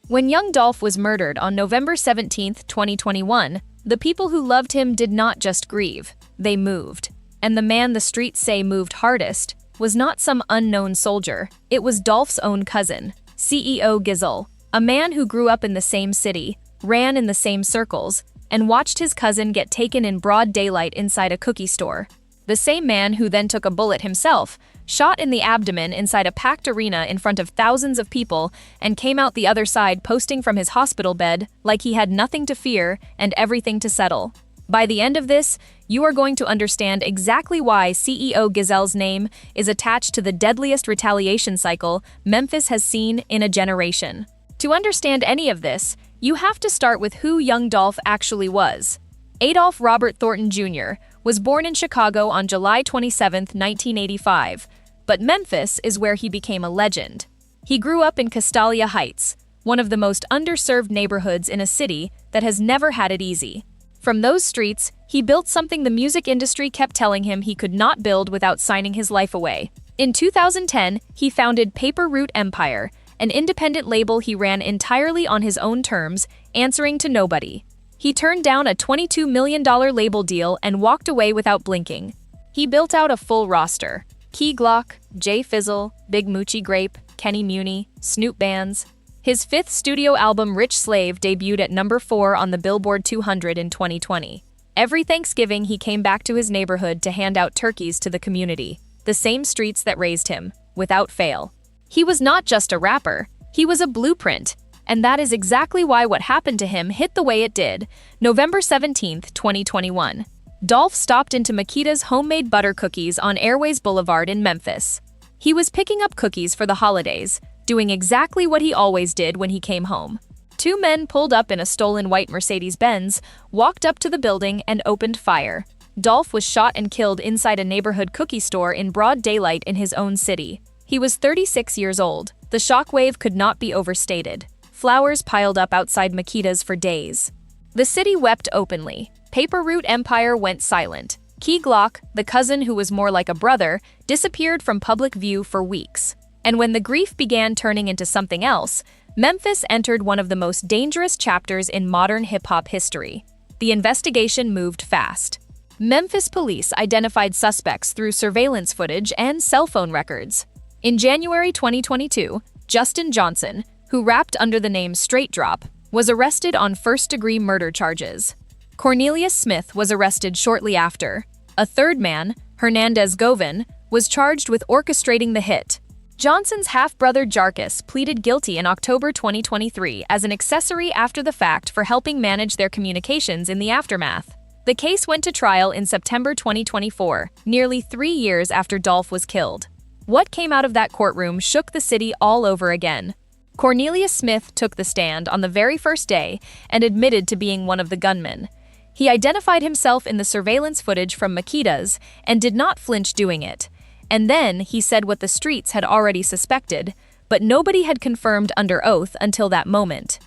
When young Dolph was murdered on November 17, 2021, the people who loved him did not just grieve, they moved. And the man the streets say moved hardest was not some unknown soldier, it was Dolph's own cousin, CEO Gizel, a man who grew up in the same city, ran in the same circles, and watched his cousin get taken in broad daylight inside a cookie store. The same man who then took a bullet himself, shot in the abdomen inside a packed arena in front of thousands of people, and came out the other side posting from his hospital bed like he had nothing to fear and everything to settle. By the end of this, you are going to understand exactly why CEO Gizel's name is attached to the deadliest retaliation cycle Memphis has seen in a generation. To understand any of this, you have to start with who young Dolph actually was. Adolph Robert Thornton Jr. was born in Chicago on July 27, 1985, but Memphis is where he became a legend. He grew up in Castalia Heights, one of the most underserved neighborhoods in a city that has never had it easy. From those streets, he built something the music industry kept telling him he could not build without signing his life away. In 2010, he founded Paper Route Empire, an independent label he ran entirely on his own terms, answering to nobody. He turned down a $22 million label deal and walked away without blinking. He built out a full roster: Key Glock, Jay Fizzle, Big Moochie Grape, Kenny Muni, Snoop Bands. His fifth studio album, Rich Slave, debuted at number 4 on the Billboard 200 in 2020. Every Thanksgiving, he came back to his neighborhood to hand out turkeys to the community, the same streets that raised him, without fail. He was not just a rapper, he was a blueprint, and that is exactly why what happened to him hit the way it did. November 17, 2021. Dolph stopped into Makita's homemade butter cookies on Airways Boulevard in Memphis. He was picking up cookies for the holidays, doing exactly what he always did when he came home. Two men pulled up in a stolen white Mercedes-Benz, walked up to the building, and opened fire. Dolph was shot and killed inside a neighborhood cookie store in broad daylight in his own city. He was 36 years old. The shockwave could not be overstated. Flowers piled up outside Makita's for days. The city wept openly. Paper Route Empire went silent. Key Glock, the cousin who was more like a brother, disappeared from public view for weeks. And when the grief began turning into something else, Memphis entered one of the most dangerous chapters in modern hip-hop history. The investigation moved fast. Memphis police identified suspects through surveillance footage and cell phone records. In January 2022, Justin Johnson, who rapped under the name Straight Drop, was arrested on first-degree murder charges. Cornelius Smith was arrested shortly after. A third man, Hernandez Govan, was charged with orchestrating the hit. Johnson's half-brother Jarkus pleaded guilty in October 2023 as an accessory after the fact for helping manage their communications in the aftermath. The case went to trial in September 2024, nearly 3 years after Dolph was killed. What came out of that courtroom shook the city all over again. Cornelius Smith took the stand on the very first day and admitted to being one of the gunmen. He identified himself in the surveillance footage from Makita's and did not flinch doing it. And then he said what the streets had already suspected, but nobody had confirmed under oath until that moment.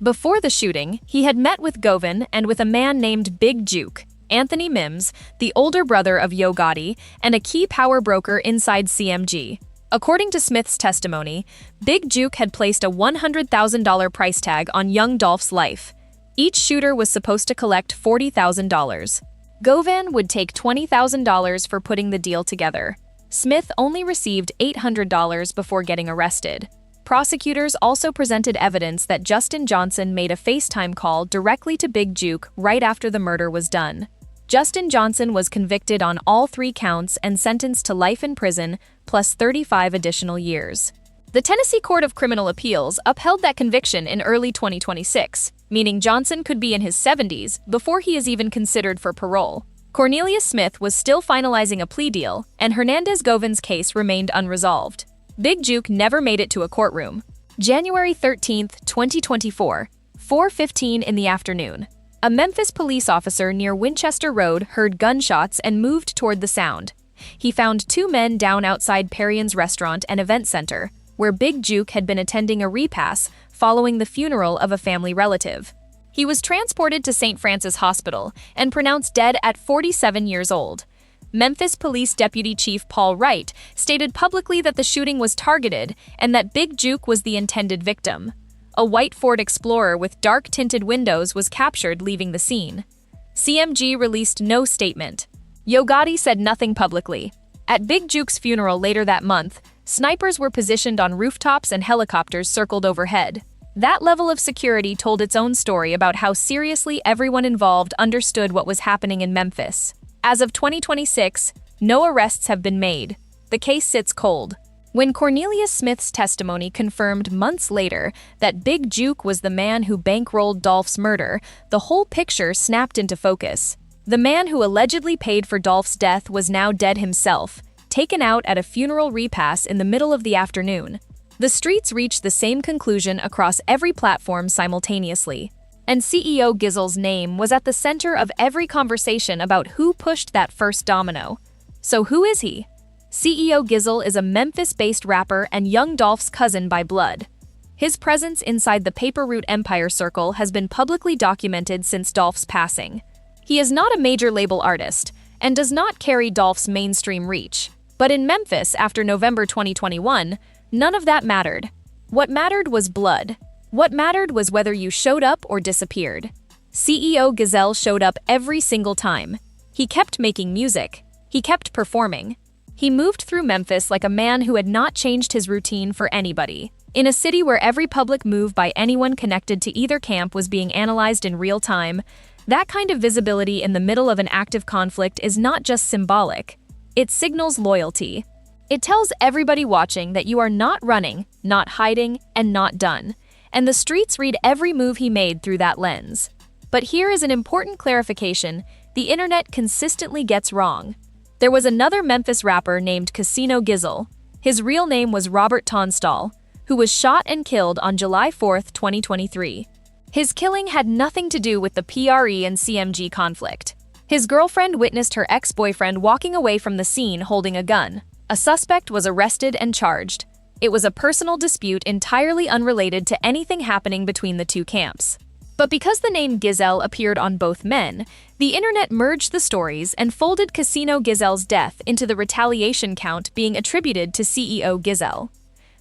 Before the shooting, he had met with Govan and with a man named Big Juke, Anthony Mims, the older brother of Yo Gotti, and a key power broker inside CMG. According to Smith's testimony, Big Juke had placed a $100,000 price tag on young Dolph's life. Each shooter was supposed to collect $40,000. Govan would take $20,000 for putting the deal together. Smith only received $800 before getting arrested. Prosecutors also presented evidence that Justin Johnson made a FaceTime call directly to Big Juke right after the murder was done. Justin Johnson was convicted on all 3 counts and sentenced to life in prison, plus 35 additional years. The Tennessee Court of Criminal Appeals upheld that conviction in early 2026, meaning Johnson could be in his 70s before he is even considered for parole. Cornelius Smith was still finalizing a plea deal, and Hernandez Govan's case remained unresolved. Big Juke never made it to a courtroom. January 13, 2024, 4:15 in the afternoon. A Memphis police officer near Winchester Road heard gunshots and moved toward the sound. He found 2 men down outside Perrian's Restaurant and Event Center, where Big Juke had been attending a repass following the funeral of a family relative. He was transported to St. Francis Hospital and pronounced dead at 47 years old. Memphis Police Deputy Chief Paul Wright stated publicly that the shooting was targeted and that Big Juke was the intended victim. A white Ford Explorer with dark-tinted windows was captured leaving the scene. CMG released no statement. Yo Gotti said nothing publicly. At Big Juke's funeral later that month, snipers were positioned on rooftops and helicopters circled overhead. That level of security told its own story about how seriously everyone involved understood what was happening in Memphis. As of 2026, no arrests have been made. The case sits cold. When Cornelius Smith's testimony confirmed months later that Big Juke was the man who bankrolled Dolph's murder, the whole picture snapped into focus. The man who allegedly paid for Dolph's death was now dead himself, taken out at a funeral repast in the middle of the afternoon. The streets reached the same conclusion across every platform simultaneously. And CEO Gizel's name was at the center of every conversation about who pushed that first domino. So who is he? CEO Gizel is a Memphis-based rapper and young Dolph's cousin by blood. His presence inside the Paper Route Empire circle has been publicly documented since Dolph's passing. He is not a major label artist and does not carry Dolph's mainstream reach. But in Memphis after November 2021, none of that mattered. What mattered was blood. What mattered was whether you showed up or disappeared. CEO Gizel showed up every single time. He kept making music. He kept performing. He moved through Memphis like a man who had not changed his routine for anybody. In a city where every public move by anyone connected to either camp was being analyzed in real time, that kind of visibility in the middle of an active conflict is not just symbolic. It signals loyalty. It tells everybody watching that you are not running, not hiding, and not done. And the streets read every move he made through that lens. But here is an important clarification the internet consistently gets wrong. There was another Memphis rapper named Casino Gizel. His real name was Robert Tonstal, who was shot and killed on July 4, 2023. His killing had nothing to do with the PRE and CMG conflict. His girlfriend witnessed her ex-boyfriend walking away from the scene holding a gun. A suspect was arrested and charged. It was a personal dispute entirely unrelated to anything happening between the two camps. But because the name Gizel appeared on both men, the internet merged the stories and folded Casino Gizel's death into the retaliation count being attributed to CEO Gizel.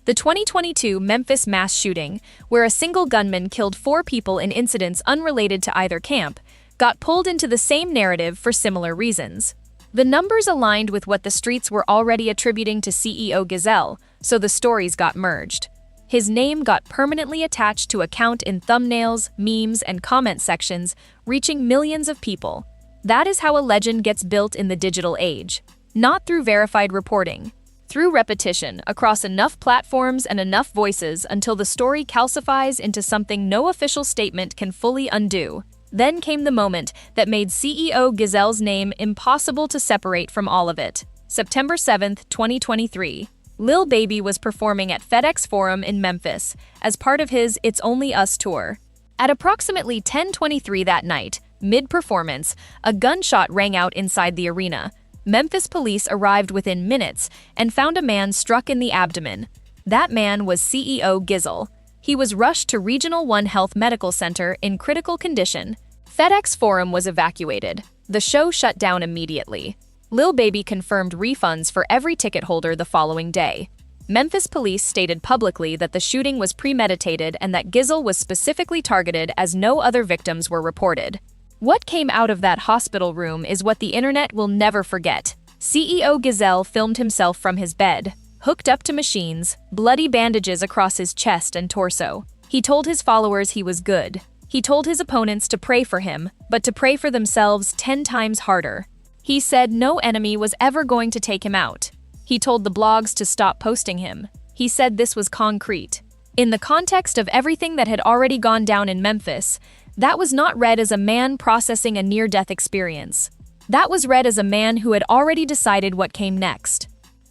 The 2022 Memphis mass shooting, where a single gunman killed 4 people in incidents unrelated to either camp, got pulled into the same narrative for similar reasons. The numbers aligned with what the streets were already attributing to CEO Gizel, so the stories got merged. His name got permanently attached to a count in thumbnails, memes, and comment sections, reaching millions of people. That is how a legend gets built in the digital age. Not through verified reporting. Through repetition across enough platforms and enough voices until the story calcifies into something no official statement can fully undo. Then came the moment that made CEO Gizel's name impossible to separate from all of it. September 7, 2023. Lil Baby was performing at FedEx Forum in Memphis as part of his It's Only Us tour. At approximately 10:23 that night, mid-performance, a gunshot rang out inside the arena. Memphis police arrived within minutes and found a man struck in the abdomen. That man was CEO Gizel. He was rushed to Regional 1 Health Medical Center in critical condition. FedEx Forum was evacuated. The show shut down immediately. Lil Baby confirmed refunds for every ticket holder the following day. Memphis police stated publicly that the shooting was premeditated and that Gizel was specifically targeted as no other victims were reported. What came out of that hospital room is what the internet will never forget. CEO Gizel filmed himself from his bed, hooked up to machines, bloody bandages across his chest and torso. He told his followers he was good. He told his opponents to pray for him, but to pray for themselves 10 times harder. He said no enemy was ever going to take him out. He told the blogs to stop posting him. He said this was concrete. In the context of everything that had already gone down in Memphis, that was not read as a man processing a near-death experience. That was read as a man who had already decided what came next.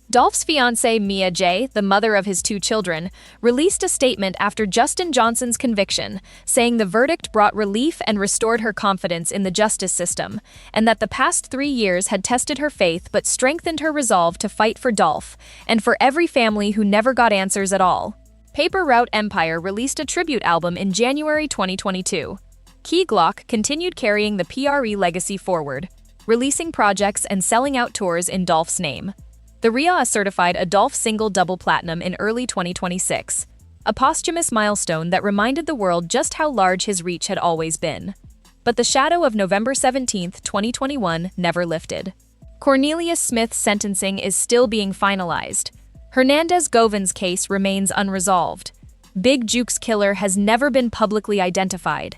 Dolph's fiancée Mia J., the mother of his 2 children, released a statement after Justin Johnson's conviction, saying the verdict brought relief and restored her confidence in the justice system, and that the past 3 years had tested her faith but strengthened her resolve to fight for Dolph, and for every family who never got answers at all. Paper Route Empire released a tribute album in January 2022. Key Glock continued carrying the PRE legacy forward, releasing projects and selling out tours in Dolph's name. The RIAA certified a Dolph single double platinum in early 2026. a posthumous milestone that reminded the world just how large his reach had always been. But the shadow of November 17, 2021 never lifted. Cornelius Smith's sentencing is still being finalized. Hernandez Govin's case remains unresolved. Big Juke's killer has never been publicly identified.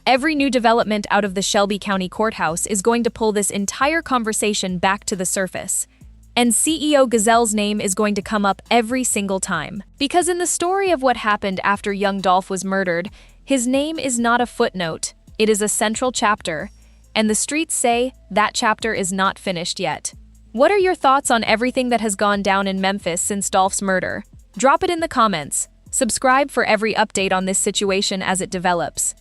Every new development out of the Shelby County Courthouse is going to pull this entire conversation back to the surface. And CEO Gazelle's name is going to come up every single time. Because in the story of what happened after young Dolph was murdered, his name is not a footnote, it is a central chapter. And the streets say that chapter is not finished yet. What are your thoughts on everything that has gone down in Memphis since Dolph's murder? Drop it in the comments. Subscribe for every update on this situation as it develops.